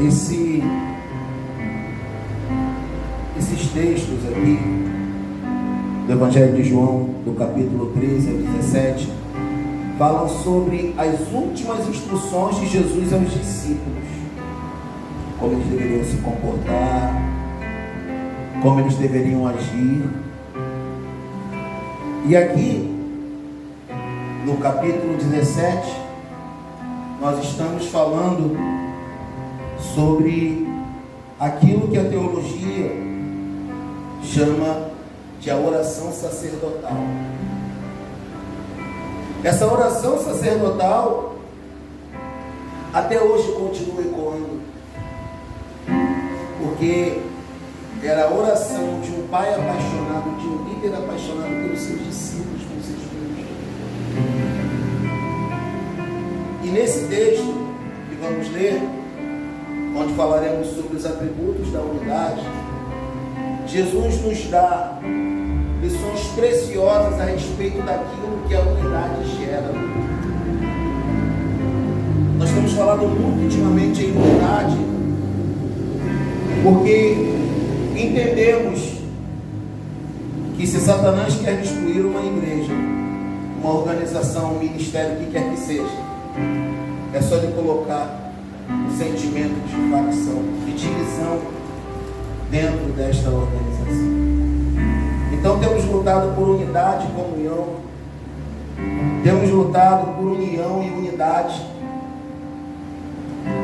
Esses textos aqui do Evangelho de João, do capítulo 13 ao 17, falam sobre as últimas instruções de Jesus aos discípulos, como eles deveriam se comportar, como eles deveriam agir. E aqui, no capítulo 17, nós estamos falando sobre aquilo que a teologia chama de a oração sacerdotal. Essa oração sacerdotal até hoje continua ecoando, porque era a oração de um pai apaixonado, de um líder apaixonado pelos seus discípulos, pelos seus filhos. E nesse texto que vamos ler, onde falaremos sobre os atributos da unidade, Jesus nos dá lições preciosas a respeito daquilo que a unidade gera. Nós temos falado muito ultimamente em unidade, porque entendemos que se Satanás quer destruir uma igreja, uma organização, um ministério, o que quer que seja, é só ele colocar um sentimento de facção, de divisão dentro desta organização. Então temos lutado por unidade e comunhão, temos lutado por união e unidade,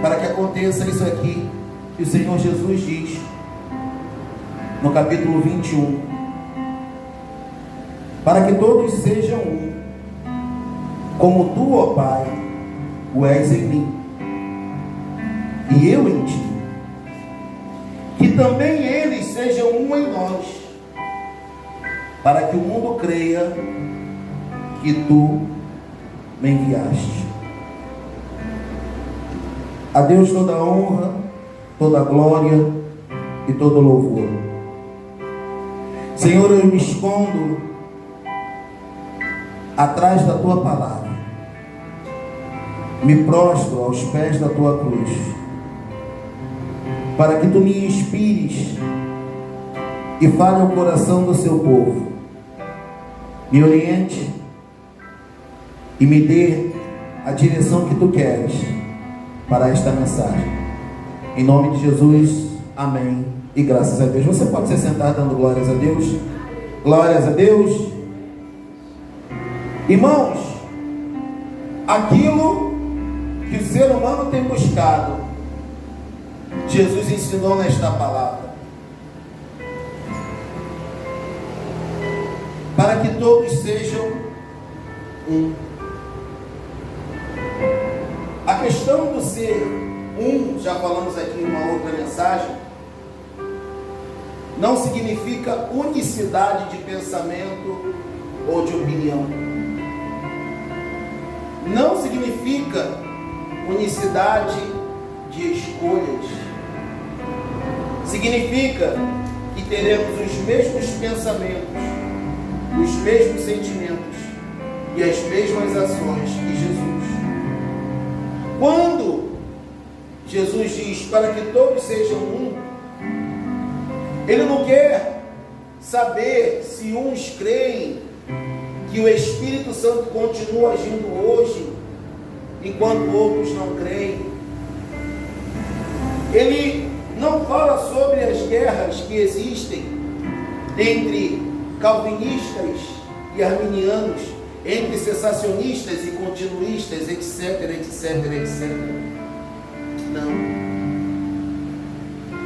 para que aconteça isso aqui que o Senhor Jesus diz no capítulo 21, para que todos sejam um, como tu, ó Pai, o és em mim, e eu em ti, que também eles sejam um em nós, para que o mundo creia que tu me enviaste. A Deus toda a honra, toda a glória e todo o louvor. Senhor, eu me escondo atrás da tua palavra, me prostro aos pés da tua cruz, para que tu me inspires e fale ao coração do seu povo, me oriente e me dê a direção que tu queres para esta mensagem. Em nome de Jesus, amém e graças a Deus. Você pode se sentar dando glórias a Deus? Glórias a Deus. Irmãos, aquilo que o ser humano tem buscado, Jesus ensinou nesta palavra, para que todos sejam um. A questão do ser um, já falamos aqui em uma outra mensagem, não significa unicidade de pensamento ou de opinião. Não significa unicidade de escolhas. Significa que teremos os mesmos pensamentos, os mesmos sentimentos e as mesmas ações que Jesus. Quando Jesus diz para que todos sejam um, Ele não quer saber se uns creem que o Espírito Santo continua agindo hoje, enquanto outros não creem. Ele não fala sobre as guerras que existem entre calvinistas e arminianos, entre cessacionistas e continuistas, etc, etc, etc. Não.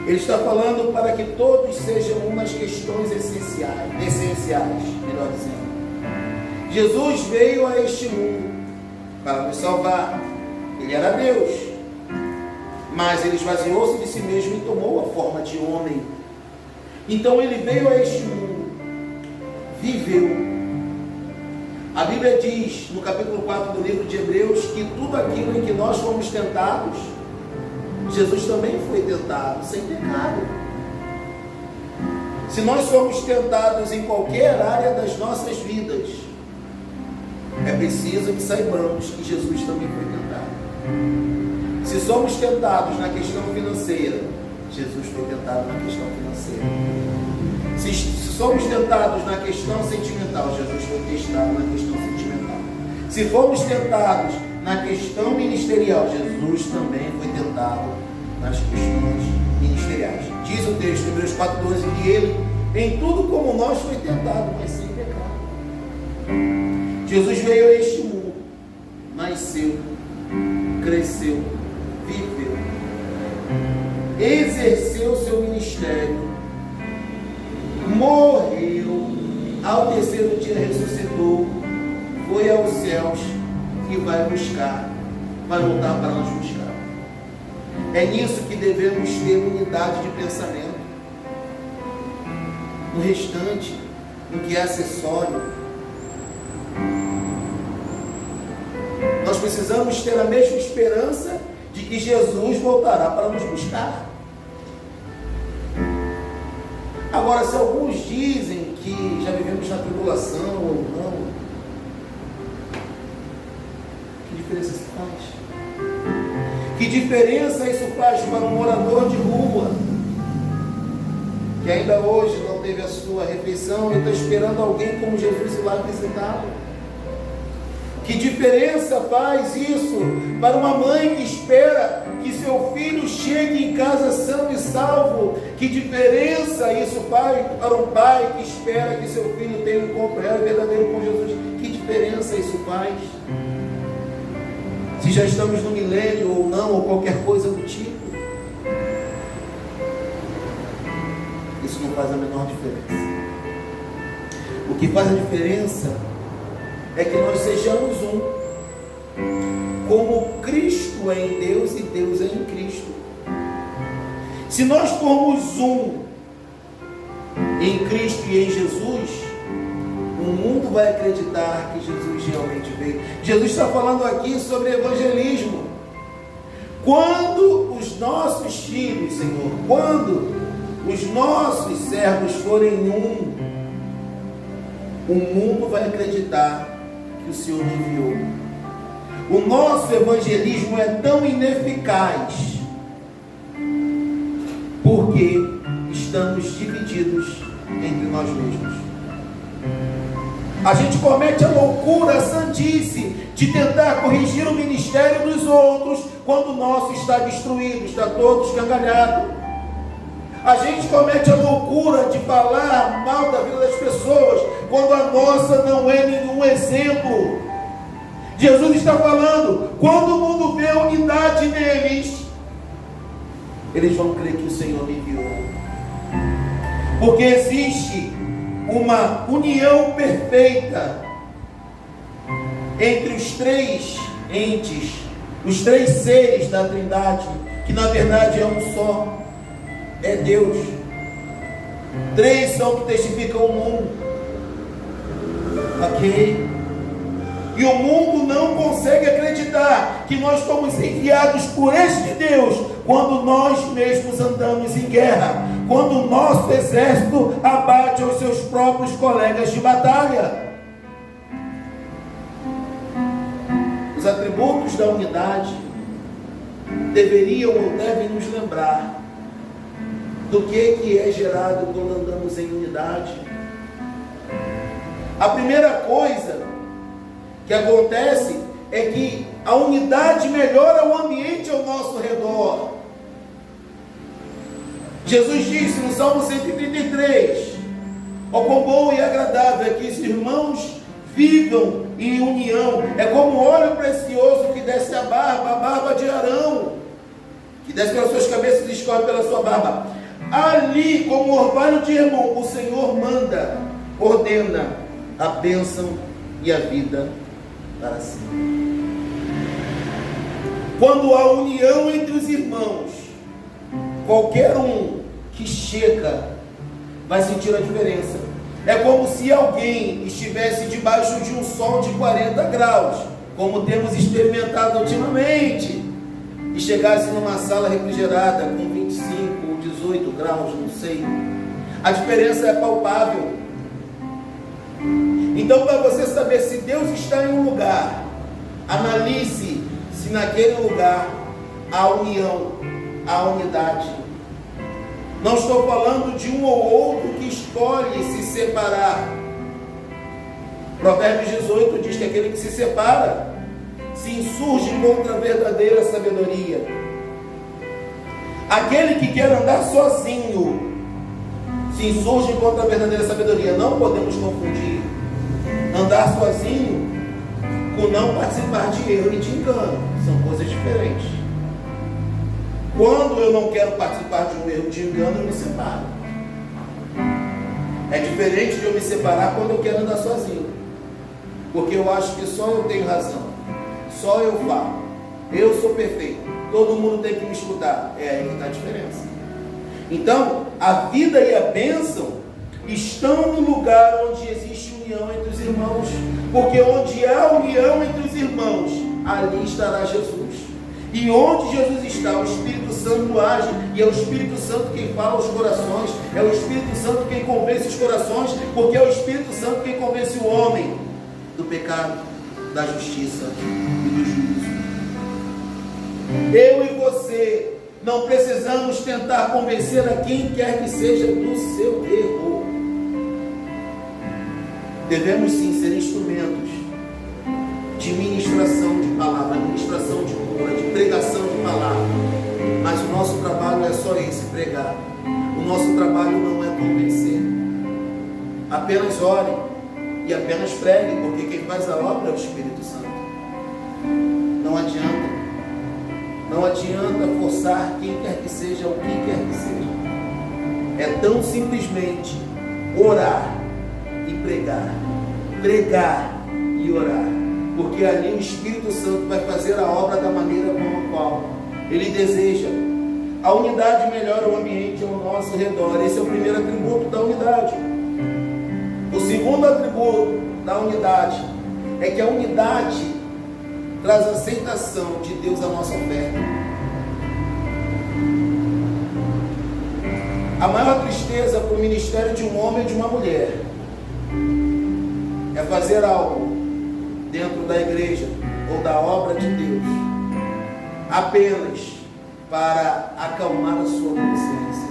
Ele está falando para que todos sejam umas questões essenciais, melhor dizendo. Jesus veio a este mundo para nos salvar. Ele era Deus, mas ele esvaziou-se de si mesmo e tomou a forma de homem. Então ele veio a este mundo, viveu. A Bíblia diz no capítulo 4 do livro de Hebreus que tudo aquilo em que nós fomos tentados, Jesus também foi tentado, sem pecado. Se nós somos tentados em qualquer área das nossas vidas, é preciso que saibamos que Jesus também foi tentado. Se somos tentados na questão financeira, Jesus foi tentado na questão financeira. Se somos tentados na questão sentimental, Jesus foi testado na questão sentimental. Se formos tentados na questão ministerial, Jesus também foi tentado nas questões ministeriais. Diz o texto, Hebreus 4,12, que ele, em tudo como nós, foi tentado, mas sem pecado. Jesus veio a este mundo, nasceu, cresceu, viveu, exerceu seu ministério, morreu, ao terceiro dia ressuscitou, foi aos céus e vai buscar, vai voltar para nos buscar. É nisso que devemos ter unidade de pensamento. No restante, no que é acessório, nós precisamos ter a mesma esperança de que Jesus voltará para nos buscar. Agora, se alguns dizem que já vivemos na tribulação ou não, que diferença isso faz? Que diferença isso faz para um morador de rua, que ainda hoje não teve a sua refeição e está esperando alguém como Jesus ir lá visitá-lo? Que diferença faz isso para uma mãe que espera que seu filho chegue em casa são e salvo? Que diferença isso faz para um pai que espera que seu filho tenha um encontro real e verdadeiro com Jesus? Que diferença isso faz? Se já estamos no milênio ou não, ou qualquer coisa do tipo, isso não faz a menor diferença. O que faz a diferença é que nós sejamos um, como Cristo é em Deus e Deus é em Cristo. Se nós formos um em Cristo e em Jesus, o mundo vai acreditar que Jesus realmente veio. Jesus está falando aqui sobre evangelismo. Quando os nossos filhos, Senhor, quando os nossos servos forem um, o mundo vai acreditar que o Senhor me enviou. O nosso evangelismo é tão ineficaz porque estamos divididos entre nós mesmos. A gente comete a loucura, a sandice de tentar corrigir o ministério dos outros quando o nosso está destruído, está todo escangalhado. A gente comete a loucura de falar mal da vida das pessoas quando a nossa não é nenhum exemplo. Jesus está falando, quando o mundo vê a unidade neles, eles vão crer que o Senhor me enviou. Porque existe uma união perfeita entre os três entes, os três seres da Trindade, que na verdade é um só, é Deus. Três são que testificam o mundo, ok? E o mundo não consegue acreditar que nós fomos enviados por este Deus quando nós mesmos andamos em guerra, quando o nosso exército abate os seus próprios colegas de batalha. Os atributos da unidade deveriam ou devem nos lembrar do que é gerado quando andamos em unidade. A primeira coisa que acontece é que a unidade melhora o ambiente ao nosso redor. Jesus disse no Salmo 133: ó, quão bom e agradável é que os irmãos vivam em união. É como óleo precioso que desce a barba de Arão, que desce pelas suas cabeças e escorre pela sua barba. Ali, como orvalho de Hermon, o Senhor manda, ordena a bênção e a vida para si. Quando há união entre os irmãos, qualquer um que chega vai sentir a diferença. É como se alguém estivesse debaixo de um sol de 40 graus, como temos experimentado ultimamente, e chegasse numa sala refrigerada com 25 ou 18 graus, não sei. A diferença é palpável. Então, para você saber se Deus está em um lugar, analise se naquele lugar a união, a unidade. Não estou falando de um ou outro que escolhe se separar. Provérbios 18 diz que aquele que se separa se insurge contra a verdadeira sabedoria. Aquele que quer andar sozinho se insurge contra a verdadeira sabedoria. Não podemos confundir andar sozinho com não participar de erro e de engano. São coisas diferentes. Quando eu não quero participar de um erro e de engano, eu me separo. É diferente de eu me separar quando eu quero andar sozinho, porque eu acho que só eu tenho razão, só eu falo, eu sou perfeito, todo mundo tem que me escutar. É aí que está a diferença. Então, a vida e a bênção estão no lugar onde existe união entre os irmãos, porque onde há união entre os irmãos, ali estará Jesus. E onde Jesus está, o Espírito Santo age, e é o Espírito Santo quem fala aos corações, é o Espírito Santo quem convence os corações, porque é o Espírito Santo quem convence o homem do pecado, da justiça e do juízo. Eu e você não precisamos tentar convencer a quem quer que seja do seu erro. Devemos sim ser instrumentos de ministração de palavra, ministração de cura, de pregação de palavra. Mas o nosso trabalho é só esse, pregar. O nosso trabalho não é convencer. Apenas ore e apenas pregue, porque quem faz a obra é o Espírito Santo. Não adianta. Não adianta forçar quem quer que seja, o que quer que seja. É tão simplesmente orar e pregar. Pregar e orar. Porque ali o Espírito Santo vai fazer a obra da maneira com a qual Ele deseja. A unidade melhora o ambiente ao nosso redor. Esse é o primeiro atributo da unidade. O segundo atributo da unidade é que a unidade traz aceitação de Deus à nossa oferta. A maior tristeza para o ministério de um homem e de uma mulher é fazer algo dentro da igreja ou da obra de Deus apenas para acalmar a sua consciência,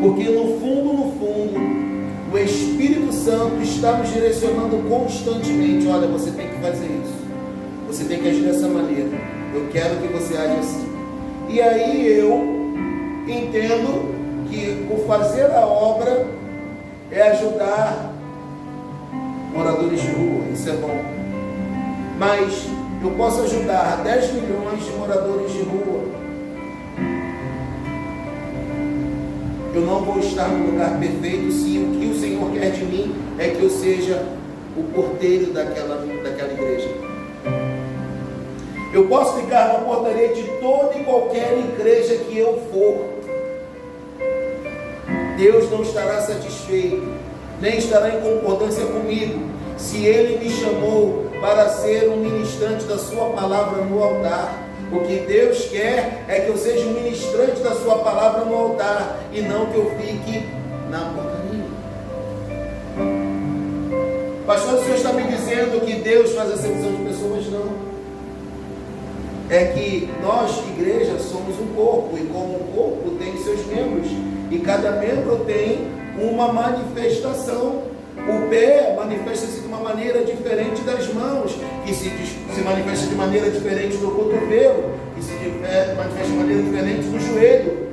porque no fundo o Espírito Santo está nos direcionando constantemente. Olha, você tem que fazer isso, você tem que agir dessa maneira, eu quero que você age assim. E aí eu entendo que o fazer a obra é ajudar moradores de rua, isso é bom. Mas eu posso ajudar 10 milhões de moradores de rua. Eu não vou estar no lugar perfeito se o que o Senhor quer de mim é que eu seja o porteiro daquela igreja. Eu posso ficar na portaria de toda e qualquer igreja que eu for. Deus não estará satisfeito, nem estará em concordância comigo, se Ele me chamou para ser um ministrante da sua palavra no altar. O que Deus quer é que eu seja um ministrante da sua palavra no altar, e não que eu fique na portaria. Pastor, o senhor está me dizendo que Deus faz acepção de pessoas? Não. É que nós, igreja, somos um corpo, e como um corpo tem seus membros, e cada membro tem uma manifestação. O pé manifesta-se de uma maneira diferente das mãos, que se manifesta de maneira diferente do cotovelo, que se manifesta de maneira diferente do joelho.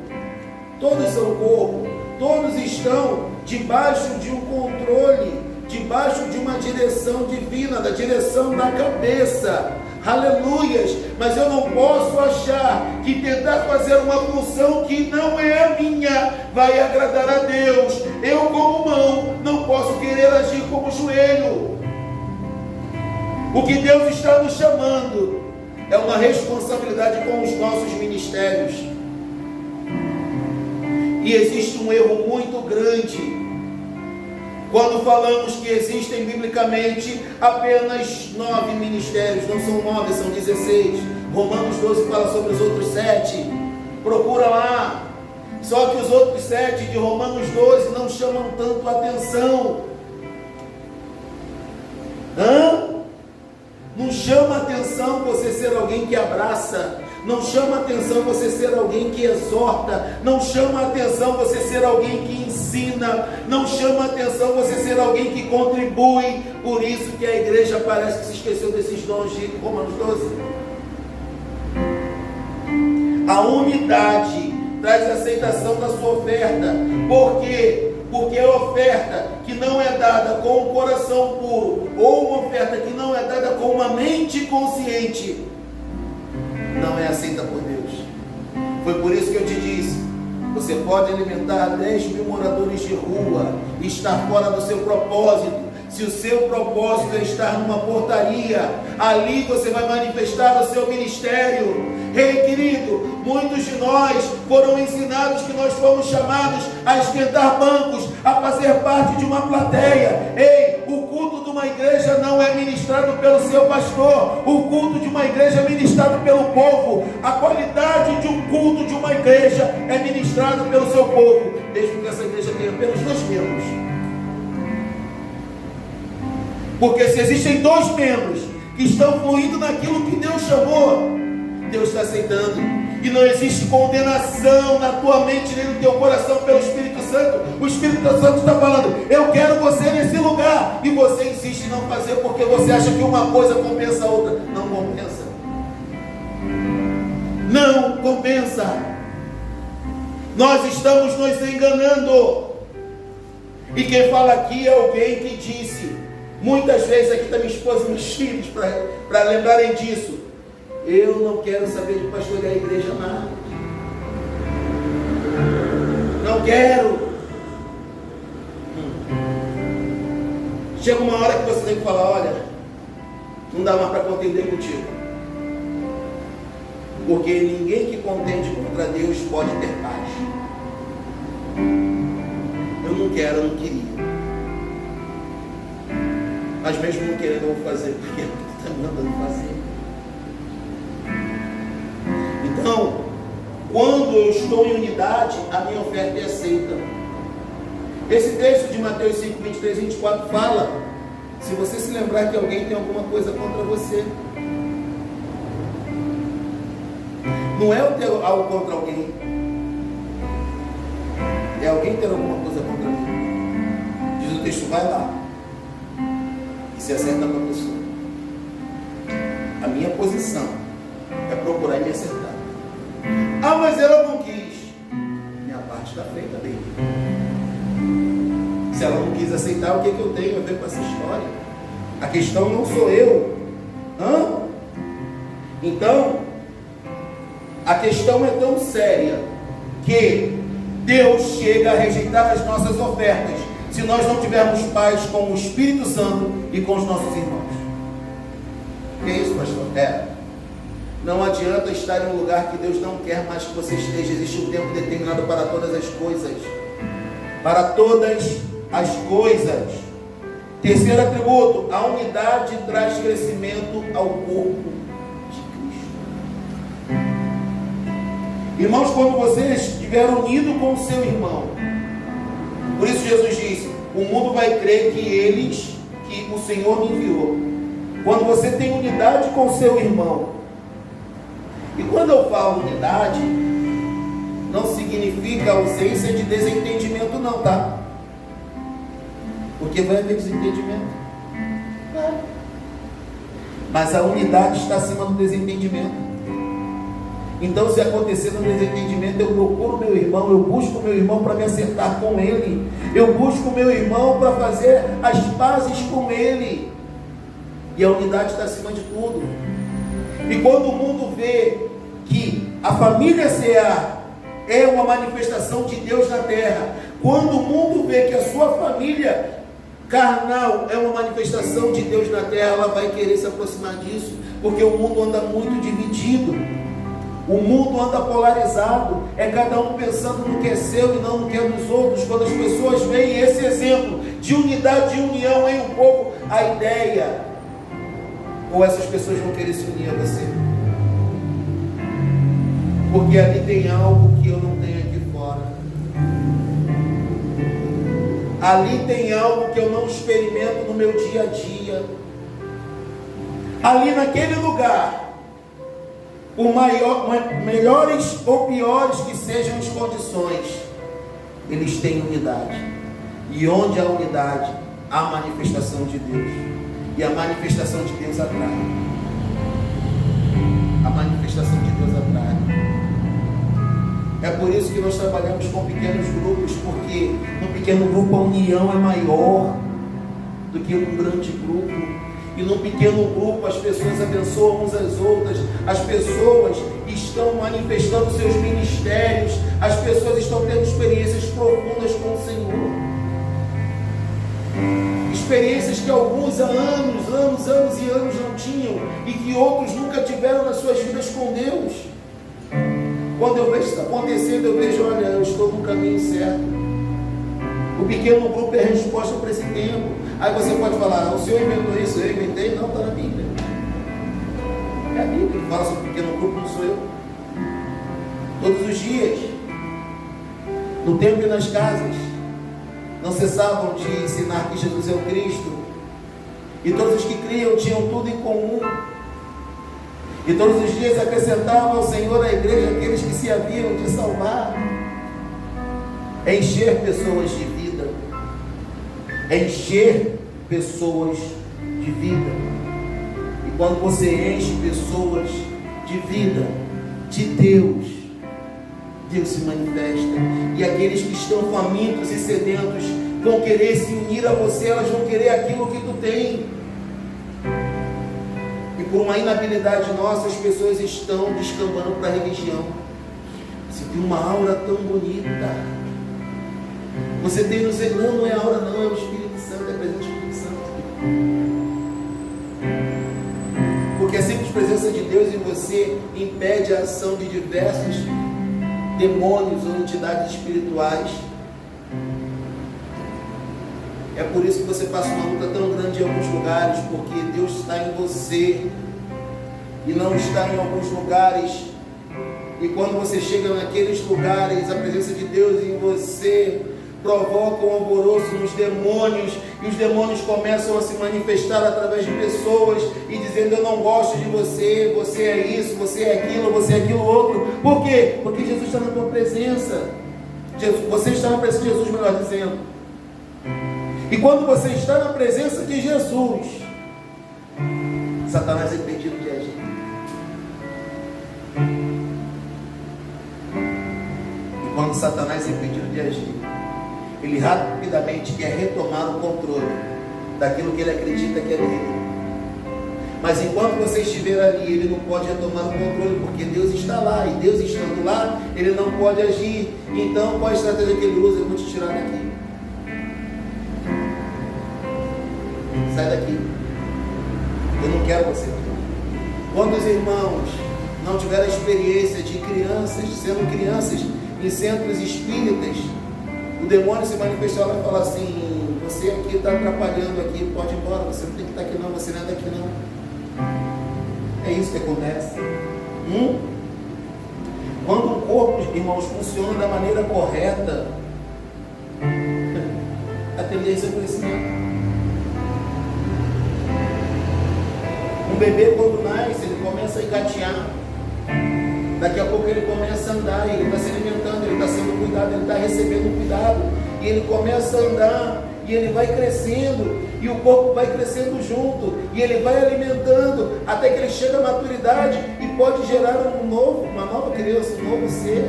Todos são corpo, todos estão debaixo de um controle, debaixo de uma direção divina, da direção da cabeça. Aleluias! Mas eu não posso achar que tentar fazer uma função que não é a minha vai agradar a Deus. Eu, como mão, não posso querer agir como joelho. O que Deus está nos chamando é uma responsabilidade com os nossos ministérios. E existe um erro muito grande quando falamos que existem biblicamente apenas 9 ministérios. Não são 9, são 16. Romanos 12 fala sobre os outros 7. Procura lá. Só que os outros 7 de Romanos 12 não chamam tanto atenção. Não chama atenção você ser alguém que abraça, não chama atenção você ser alguém que exorta, não chama atenção você ser alguém que ensina, não chama atenção você ser alguém que contribui. Por isso que a igreja parece que se esqueceu desses dons de Romanos 12. A unidade traz aceitação da sua oferta. Por quê? Porque a oferta que não é dada com o coração puro, ou uma oferta que não é dada com uma mente consciente, não é aceita por Deus. Foi por isso que eu te disse, você pode alimentar 10 mil moradores de rua e estar fora do seu propósito. Se o seu propósito é estar numa portaria, ali você vai manifestar o seu ministério. Ei, querido, muitos de nós foram ensinados que nós fomos chamados a esquentar bancos, a fazer parte de uma plateia. Ei, o culto de uma igreja não é ministrado pelo seu pastor, o culto de uma igreja é ministrado pelo povo. A qualidade de um culto de uma igreja é ministrado pelo seu povo, mesmo que essa igreja tenha apenas 2 membros. Porque se existem 2 membros que estão fluindo naquilo que Deus chamou, Deus está aceitando. E não existe condenação na tua mente nem no teu coração pelo Espírito Santo. O Espírito Santo está falando, eu quero você nesse lugar, e você insiste em não fazer porque você acha que uma coisa compensa a outra. Não compensa. Não compensa. Nós estamos nos enganando. E quem fala aqui é alguém que disse, muitas vezes, aqui está minha esposa e meus filhos, para lembrarem disso, eu não quero saber de pastorear a igreja mais. Não quero. Chega uma hora que você tem que falar, olha, não dá mais para contender contigo. Porque ninguém que contende contra Deus pode ter paz. Eu não quero, eu não queria. Mas mesmo não querendo, eu vou fazer, porque é o que tu está mandando fazer. Então, quando eu estou em unidade, a minha oferta é aceita. Esse texto de Mateus 5, 23 e 24 fala, se você se lembrar que alguém tem alguma coisa contra você, não é o ter algo contra alguém, é alguém ter alguma coisa contra mim. Diz o texto, vai lá e se acerta com a pessoa. A minha posição é procurar me acertar. Ah, mas ela não quis. Minha parte está feita bem. Se ela não quis aceitar, o que eu tenho a ver com essa história? A questão não sou eu. Então, a questão é tão séria que Deus chega a rejeitar as nossas ofertas se nós não tivermos paz com o Espírito Santo e com os nossos irmãos. Que é isso, pastor? Não adianta estar em um lugar que Deus não quer mais que você esteja. Existe um tempo determinado para todas as coisas. Para todas as coisas. Terceiro atributo, a unidade traz crescimento ao corpo de Cristo. Irmãos, quando você estiver unido com o seu irmão, por isso Jesus disse, o mundo vai crer que o Senhor me enviou. Quando você tem unidade com o seu irmão, e quando eu falo unidade, não significa ausência de desentendimento não, tá? Porque vai haver desentendimento. Mas a unidade está acima do desentendimento. Então, se acontecer um desentendimento, eu procuro meu irmão, eu busco meu irmão para me acertar com ele. Eu busco meu irmão para fazer as pazes com ele. E a unidade está acima de tudo. E quando o mundo vê que a família CA é uma manifestação de Deus na terra, quando o mundo vê que a sua família carnal é uma manifestação de Deus na terra, ela vai querer se aproximar disso, porque o mundo anda muito dividido, o mundo anda polarizado, é cada um pensando no que é seu e não no que é dos outros. Quando as pessoas veem esse exemplo de unidade e união em um povo, a ideia, ou essas pessoas vão querer se unir a você, porque ali tem algo que eu não tenho aqui fora, ali tem algo que eu não experimento no meu dia a dia, ali naquele lugar, por melhores ou piores que sejam as condições, eles têm unidade. E onde há unidade, há manifestação de Deus. E a manifestação de Deus atrai. A manifestação de Deus atrai. É por isso que nós trabalhamos com pequenos grupos, porque no pequeno grupo a união é maior do que num grande grupo. E no pequeno grupo as pessoas abençoam uns às outras, as pessoas estão manifestando seus ministérios, as pessoas estão tendo experiências profundas com o Senhor. Experiências que alguns há anos e anos não tinham, e que outros nunca tiveram nas suas vidas com Deus. Quando eu vejo isso acontecendo, eu vejo, olha, eu estou no caminho certo. O pequeno grupo é a resposta para esse tempo. Aí você pode falar, o Senhor inventou isso, eu inventei? Não, está na Bíblia. É a Bíblia que fala sobre o pequeno grupo, não sou eu. Todos os dias, no templo e nas casas, não cessavam de ensinar que Jesus é o Cristo. E todos os que criam tinham tudo em comum. E todos os dias acrescentavam ao Senhor à igreja aqueles que se haviam de salvar. É encher pessoas de vida. É encher pessoas de vida. E quando você enche pessoas de vida, de Deus, Deus se manifesta. E aqueles que estão famintos e sedentos vão querer se unir a você, elas vão querer aquilo que tu tem. E por uma inabilidade nossa, as pessoas estão descambando para a religião. Você tem uma aura tão bonita. Você tem no Senhor, não é a aura, não, é o Espírito Santo, é a presença do Espírito Santo. Porque a simples presença de Deus em você impede a ação de diversos demônios ou entidades espirituais. É por isso que você passa uma luta tão grande em alguns lugares, porque Deus está em você e não está em alguns lugares. E quando você chega naqueles lugares, a presença de Deus em você provoca um alvoroço nos demônios, e os demônios começam a se manifestar através de pessoas e dizendo, eu não gosto de você, você é isso, você é aquilo outro. Por quê? Porque Jesus está na tua presença. Você está na presença de Jesus, melhor dizendo. E quando você está na presença de Jesus, Satanás é impedido de agir. E quando Satanás é impedido de agir, ele rapidamente quer retomar o controle daquilo que ele acredita que é dele. Mas enquanto você estiver ali, ele não pode retomar o controle, porque Deus está lá, e Deus estando lá, ele não pode agir. Então, qual a estratégia que ele usa? Eu vou te tirar daqui. Sai daqui. Eu não quero você aqui. Quantos irmãos não tiveram a experiência de crianças, sendo crianças em centros espíritas, o demônio se manifestou lá e falou assim, você aqui está atrapalhando aqui, pode ir embora, você não tem que estar aqui não, você não é daqui não. É isso que acontece. Quando o corpo, irmãos, funciona da maneira correta, a tendência é o crescimento. Um bebê, quando nasce, ele começa a engatear. Daqui a pouco ele começa a andar, ele está se alimentando, ele está sendo cuidado, ele está recebendo cuidado, e ele começa a andar, e ele vai crescendo, e o corpo vai crescendo junto, e ele vai alimentando, até que ele chega à maturidade e pode gerar uma nova criança, um novo ser.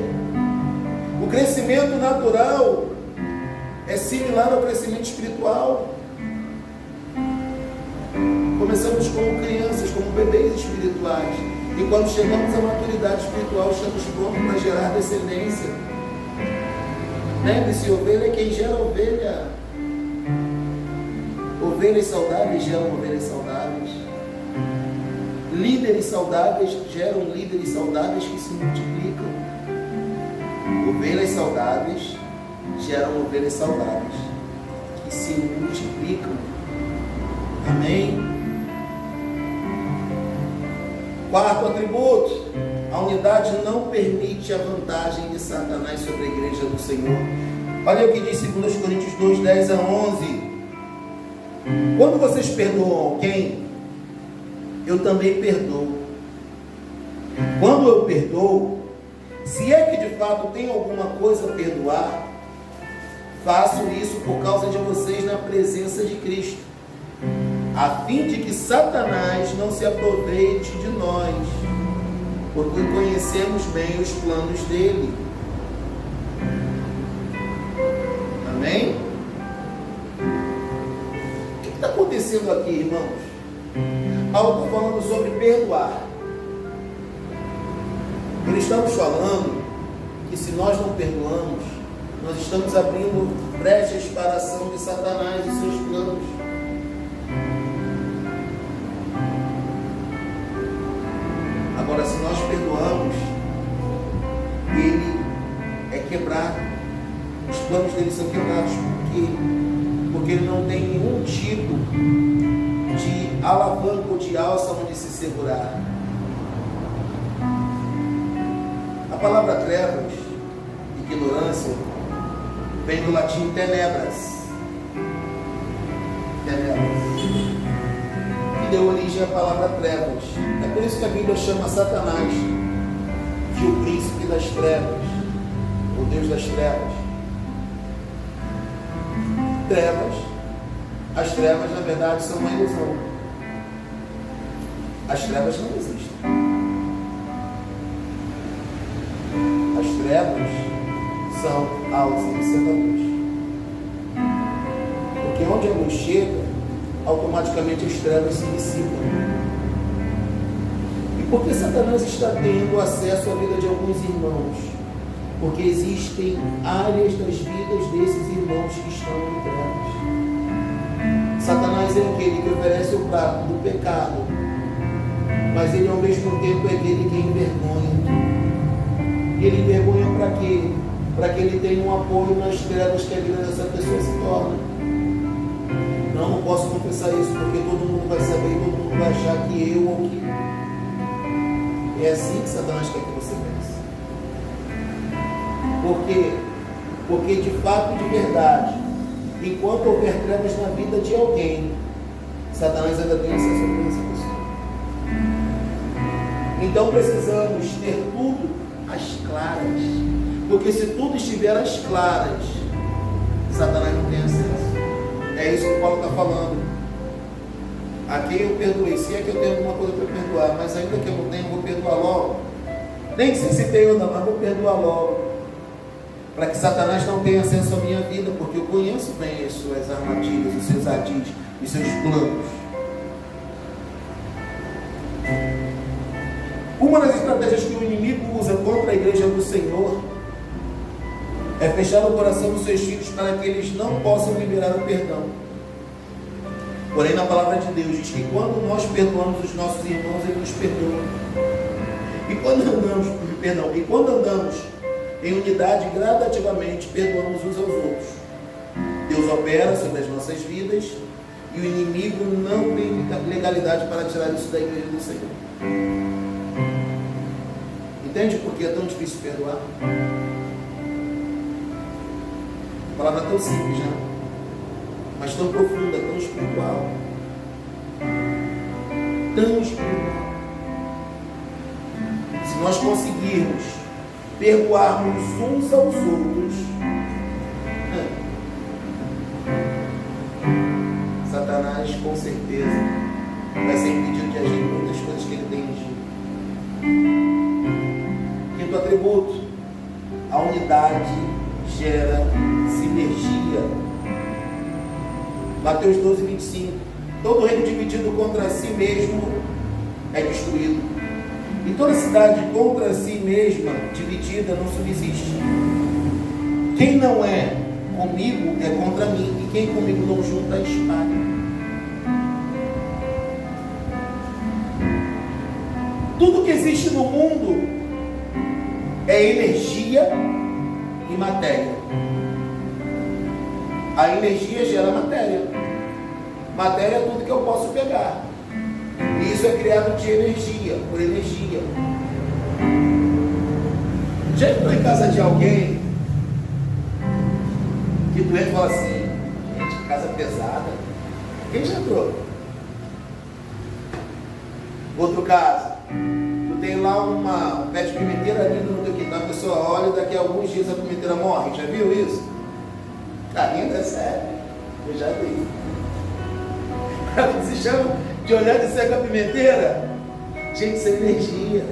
O crescimento natural é similar ao crescimento espiritual. Começamos como crianças, como bebês espirituais. E quando chegamos à maturidade espiritual, estamos prontos para gerar descendência. Lembre-se, ovelha é quem gera ovelha. Ovelhas saudáveis geram ovelhas saudáveis. Líderes saudáveis geram líderes saudáveis que se multiplicam. Ovelhas saudáveis geram ovelhas saudáveis que se multiplicam. Amém? Quarto atributo, a unidade não permite a vantagem de Satanás sobre a igreja do Senhor. Olha o que diz 2 Coríntios 2, 10 a 11. Quando vocês perdoam alguém, eu também perdoo. Quando eu perdoo, se é que de fato tem alguma coisa a perdoar, faço isso por causa de vocês na presença de Cristo, a fim de que Satanás não se aproveite de nós, porque conhecemos bem os planos dele. Amém? O que está acontecendo aqui, irmãos? Paulo está falando sobre perdoar. Nós estamos falando que se nós não perdoamos, nós estamos abrindo brechas para a ação de Satanás e seus planos. Agora, se nós perdoamos, ele é quebrado. Os planos dele são quebrados. Por quê? Porque ele não tem nenhum tipo de alavanca ou de alça onde se segurar. A palavra trevas, ignorância, vem do latim tenebras. Tenebras. Que deu origem à palavra trevas. É por isso que a Bíblia chama Satanás de o príncipe das trevas, o Deus das trevas. Trevas, as trevas na verdade são uma ilusão. As trevas não existem. As trevas são a ausência da luz. Porque onde a luz chega, automaticamente as trevas se dissipam. E por que Satanás está tendo acesso à vida de alguns irmãos? Porque existem áreas das vidas desses irmãos que estão em trevas. Satanás é aquele que oferece o prato do pecado, mas ele ao mesmo tempo é aquele que envergonha. E ele envergonha para quê? Para que ele tenha um apoio nas trevas que a vida dessa pessoa se torna. Não posso confessar isso, porque todo mundo vai saber e todo mundo vai achar que eu ou que... É assim que Satanás quer que você pense. Por quê? Porque de fato e de verdade, enquanto houver trevas na vida de alguém, Satanás ainda tem acesso a essa pessoa. Então precisamos ter tudo às claras. Porque se tudo estiver às claras, Satanás não tem acesso. É isso que Paulo está falando. A quem eu perdoei, se é que eu tenho alguma coisa para perdoar, mas ainda que eu não tenha, eu vou perdoar logo. Nem sei se tenho ou não, mas vou perdoar logo. Para que Satanás não tenha acesso à minha vida, porque eu conheço bem as suas armadilhas, os seus ardis, os seus planos. Uma das estratégias que o inimigo usa contra a igreja do Senhor é fechar o coração dos seus filhos para que eles não possam liberar o perdão. Porém, na palavra de Deus diz que quando nós perdoamos os nossos irmãos, Ele nos perdoa. E quando andamos em unidade, gradativamente perdoamos uns aos outros. Deus opera sobre as nossas vidas e o inimigo não tem legalidade para tirar isso da igreja do Senhor. Entende por que é tão difícil perdoar? A palavra tão simples, né? Mas tão profunda, tão espiritual. Tão espiritual. Se nós conseguirmos perdoarmos uns aos outros, Satanás com certeza vai ser impedido de agir em muitas coisas que ele tem agido. Quinto atributo: a unidade gera sinergia. Mateus 12, 25. Todo reino dividido contra si mesmo é destruído, e toda cidade contra si mesma dividida não subsiste. Quem não é comigo é contra mim, e quem comigo não junta espalha. Tudo que existe no mundo é energia e matéria. A energia gera matéria. Matéria é tudo que eu posso pegar. E isso é criado de energia, por energia. Já entrou em casa de alguém que tu entra e fala assim: gente, que casa pesada. Quem já entrou? Outro caso, tu tem lá um pé de pimenteira lindo no teu quintal, a pessoa olha e daqui a alguns dias a pimenteira morre. Já viu isso? Ainda é sério, eu já vi. Se chama de olhar de seca a pimenteira? Gente, isso é energia.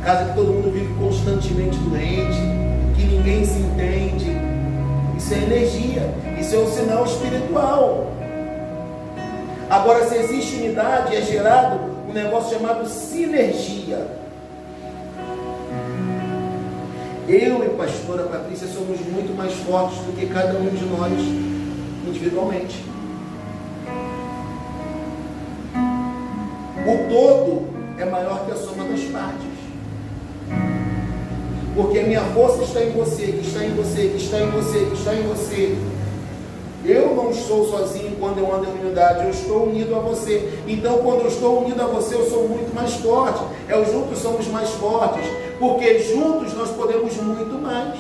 Casa que todo mundo vive constantemente doente, que ninguém se entende. Isso é energia, isso é um sinal espiritual. Agora, se existe unidade, é gerado um negócio chamado sinergia. Eu e pastora Patrícia somos muito mais fortes do que cada um de nós individualmente. O todo é maior que a soma das partes. Porque a minha força está em você, que está em você, que está em você, que está em você. Eu não estou sozinho quando eu ando em unidade, eu estou unido a você. Então, quando eu estou unido a você, eu sou muito mais forte. Os juntos somos mais fortes, porque juntos nós podemos muito mais.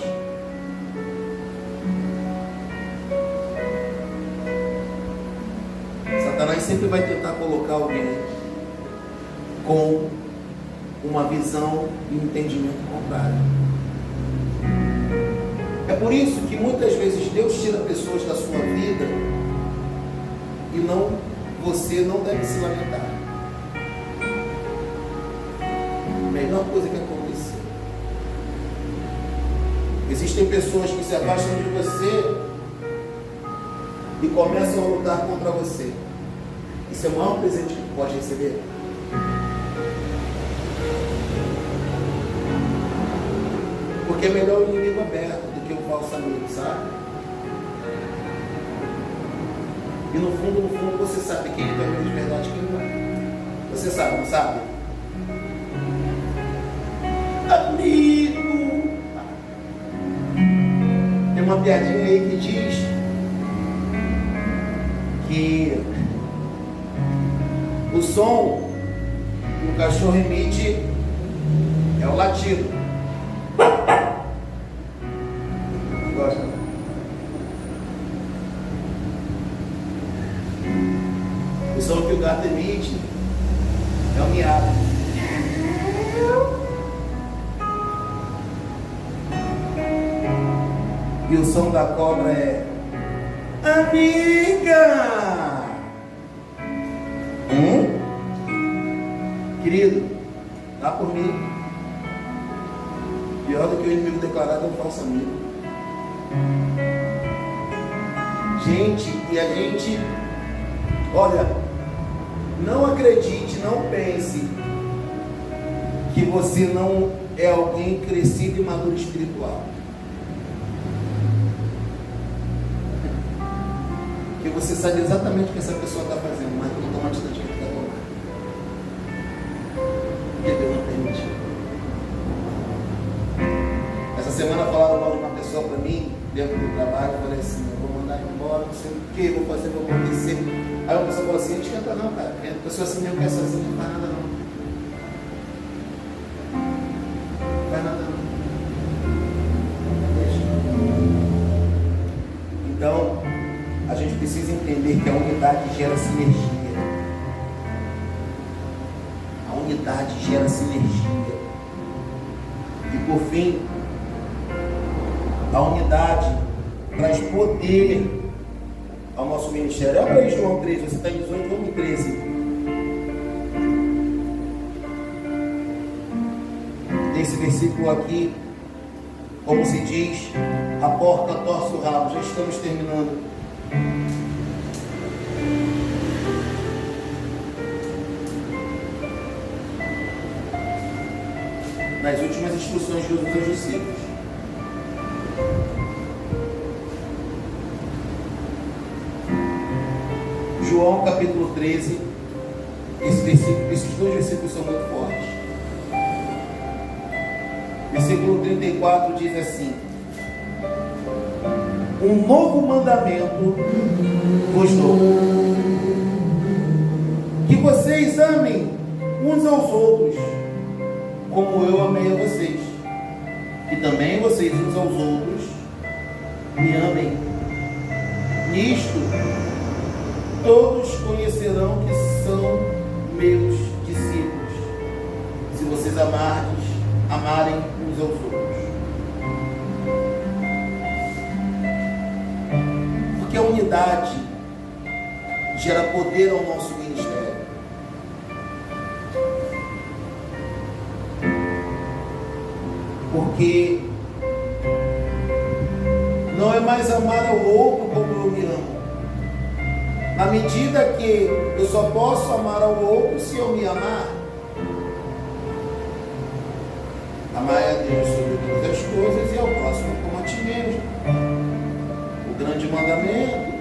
Satanás sempre vai tentar colocar alguém com uma visão e um entendimento contrário. É por isso que muitas vezes Deus tira pessoas da sua vida e você não deve se lamentar. A melhor coisa que aconteceu. Existem pessoas que se afastam de você e começam a lutar contra você. Isso é o maior presente que tu pode receber. Porque é melhor o inimigo aberto do que o falso amigo, sabe? E no fundo, você sabe quem é teu amigo de verdade e quem não é. Você sabe, não sabe? Amigo! Tem uma piadinha aí que diz que o som que o cachorro emite é o latido. Gosta? O som que o gato emite é o miado. E o som da cobra é amiga. Querido, dá por mim. Pior do que o inimigo declarado é um falso amigo. Gente, e a gente, olha, não acredite, não pense que você não é alguém crescido e maduro espiritual. Que você sabe exatamente o que essa pessoa está fazendo, mas não toma atitude que quer tomar. Porque Deus não permite. Essa semana falaram mal de uma pessoa para mim, dentro do trabalho, eu falei assim, eu vou mandar embora, não sei o que, vou fazer, vou acontecer. Aí uma pessoa falou assim, não esquenta não, cara, a pessoa assim mesmo quer sozinha, não faz nada não. Não faz nada não. Deixa. Então, a gente precisa entender que a unidade gera sinergia. A unidade gera sinergia. E por fim, a unidade traz poder ao nosso ministério. Olha aí João 13, você está em 18, vamos em 13. Esse versículo aqui, como se diz, a porca torce o rabo. Já estamos terminando. Nas últimas instruções de Jesus aos discípulos. João capítulo 13, esses dois versículos são muito fortes. Versículo 34 diz assim: um novo mandamento vos dou, que vocês amem uns aos outros, como eu amei a vocês, que também vocês uns aos outros me amem. Nisto todos conhecerão que são meus discípulos, se vocês amarem uns aos outros. Porque a unidade gera poder ao nosso ministério. Porque não é mais amar ao outro como eu me amo. Na medida que eu só posso amar ao outro se eu me amar. Amar a Deus sobre todas as coisas e ao próximo como a ti mesmo. O grande mandamento.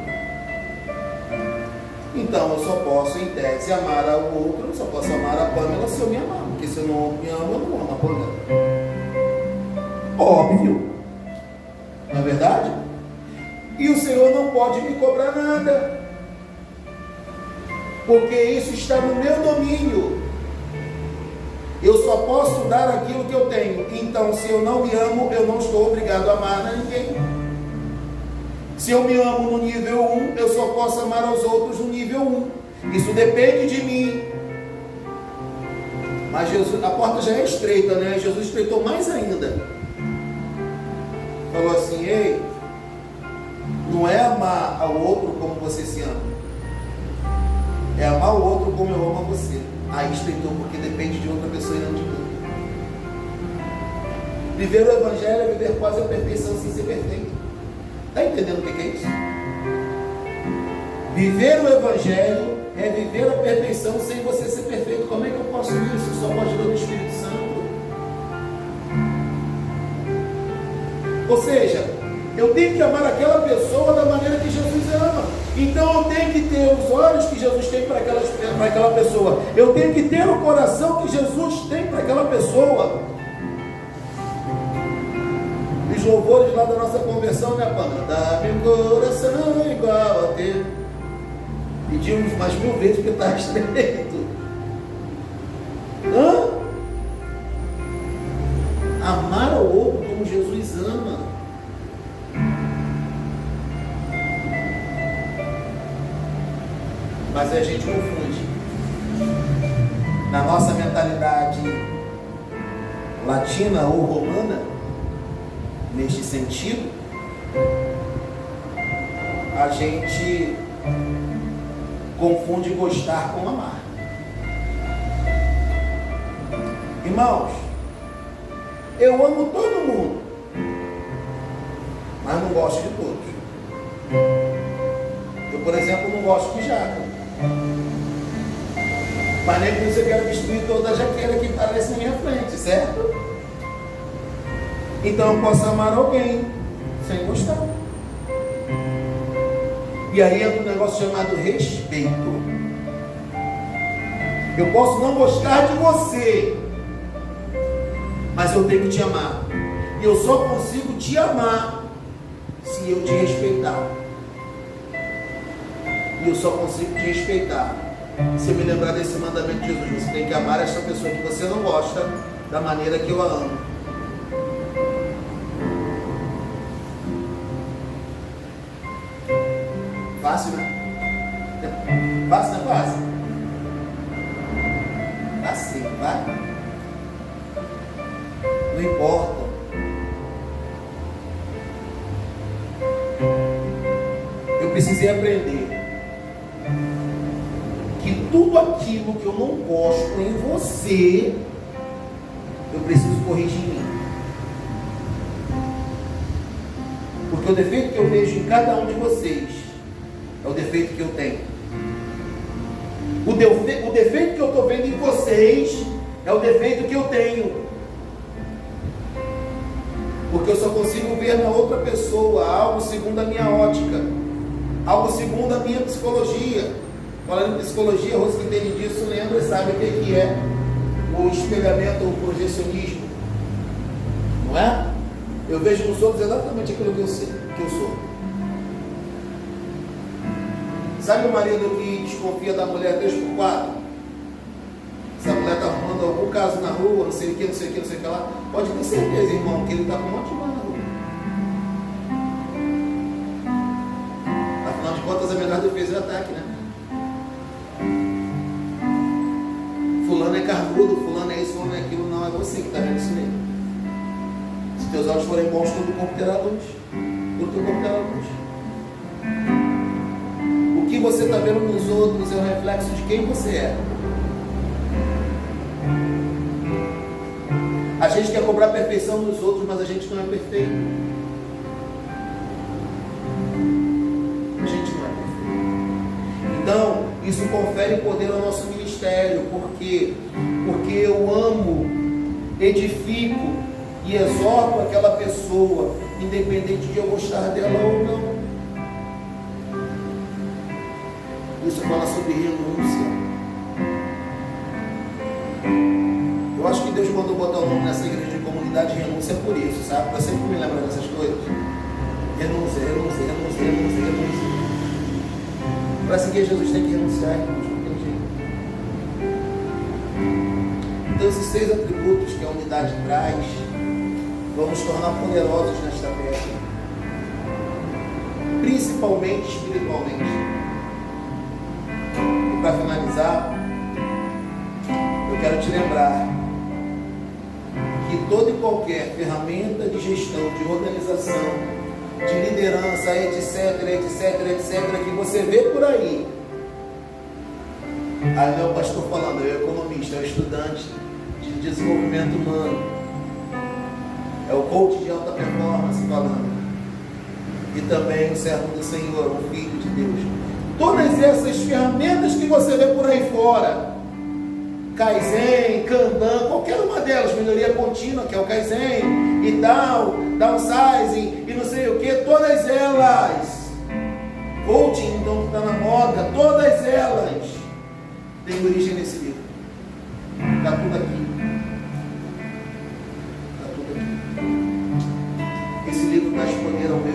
Então eu só posso, em tese, amar ao outro, eu só posso amar a Pâmela se eu me amar. Porque se eu não me amo, eu não amo a Pâmela. Óbvio. Não é verdade? E o Senhor não pode me cobrar nada, porque isso está no meu domínio. Eu só posso dar aquilo que eu tenho. Então, se eu não me amo, eu não estou obrigado a amar a ninguém. Se eu me amo no nível 1, eu só posso amar aos outros no nível 1. Isso depende de mim. Mas Jesus, a porta já é estreita, né? Jesus estreitou mais ainda. Falou assim: ei, não é amar ao outro como você se ama, é amar o outro como eu amo a você. Aí estreitou, porque depende de outra pessoa e não de mim. Viver o Evangelho é viver quase a perfeição sem ser perfeito. Está entendendo o que é isso? Viver o Evangelho é viver a perfeição sem você ser perfeito. Como é que eu posso isso? Só com a ajuda do Espírito Santo. Ou seja, eu tenho que amar aquela pessoa da maneira que Jesus ama. Então eu tenho que ter os olhos que Jesus tem para aquela pessoa. Eu tenho que ter o coração que Jesus tem para aquela pessoa. Os louvores lá da nossa conversão, né, Pâmela? Dá-me um coração igual a teu. Pedimos mais 1000 vezes porque está estreito. Hã? Amar ao outro como Jesus ama. Mas a gente confunde. Na nossa mentalidade latina ou romana, neste sentido, a gente confunde gostar com amar. Irmãos, eu amo todo mundo, mas não gosto de todos. Eu, por exemplo, não gosto de jaca, mas nem por isso eu quero destruir toda a jaqueira que aparece na minha frente, certo? Então eu posso amar alguém sem gostar. E aí entra um negócio chamado respeito. Eu posso não gostar de você, mas eu tenho que te amar. E eu só consigo te amar se eu te respeitar. E eu só consigo te respeitar se eu me lembrar desse mandamento de Jesus. Você tem que amar essa pessoa que você não gosta da maneira que eu a amo. Fácil, né? Fácil, não é fácil? Assim, vai. Não importa. Eu precisei aprender que tudo aquilo que eu não gosto em você, eu preciso corrigir em mim. Porque o defeito que eu vejo em cada um de vocês é o defeito que eu tenho. O defeito que eu estou vendo em vocês é o defeito que eu tenho. Porque eu só consigo ver na outra pessoa algo segundo a minha ótica, algo segundo a minha psicologia. Falando em psicologia, Rose que entende disso, lembra e sabe o que é o espelhamento ou o projecionismo. Não é? Eu vejo nos outros exatamente aquilo que eu sou. Sabe o marido que desconfia da mulher 3x4? Se a mulher está arrumando algum caso na rua, não sei o que, não sei o que, não sei o que lá, pode ter certeza, irmão, que ele está com um monte de mano na rua. Afinal de contas, a melhor defesa é o ataque, né? fulano é carnudo, fulano é isso, fulano é aquilo. Não, é você que está vendo isso nele. Se teus olhos forem bons, todo o corpo terá luz. Todo o corpo terá luz. O que você está vendo nos outros é um reflexo de quem você é. A gente quer cobrar perfeição nos outros, mas a gente não é perfeito. A gente não é perfeito. Então, isso confere poder ao nosso ministério. Por quê? Porque eu amo, edifico e exorto aquela pessoa, independente de eu gostar dela ou não. Isso fala sobre renúncia. Eu acho que Deus mandou botar o nome nessa igreja de comunidade renúncia por isso, sabe? Eu sempre me lembro dessas coisas. Renúncia, renúncia, renúncia, renúncia, renúncia. Para seguir Jesus tem que renunciar, irmãos, não tem jeito. Então esses 6 atributos que a unidade traz vão nos tornar poderosos nesta terra, principalmente espiritualmente. E para finalizar, eu quero te lembrar que toda e qualquer ferramenta de gestão, de organização, de liderança, etc, que você vê por aí, não é o pastor falando, é o economista, é o estudante de desenvolvimento humano, é o coach de alta performance falando, e também o servo do Senhor, o Filho de Deus. Todas essas ferramentas que você vê por aí fora, Kaizen, Kanban, qualquer uma delas, melhoria contínua, que é o Kaizen, e tal, downsizing, e não sei o que, todas elas, coaching, então, que está na moda, todas elas têm origem nesse livro. Está tudo aqui. Está tudo aqui. Esse livro traz poder ao meu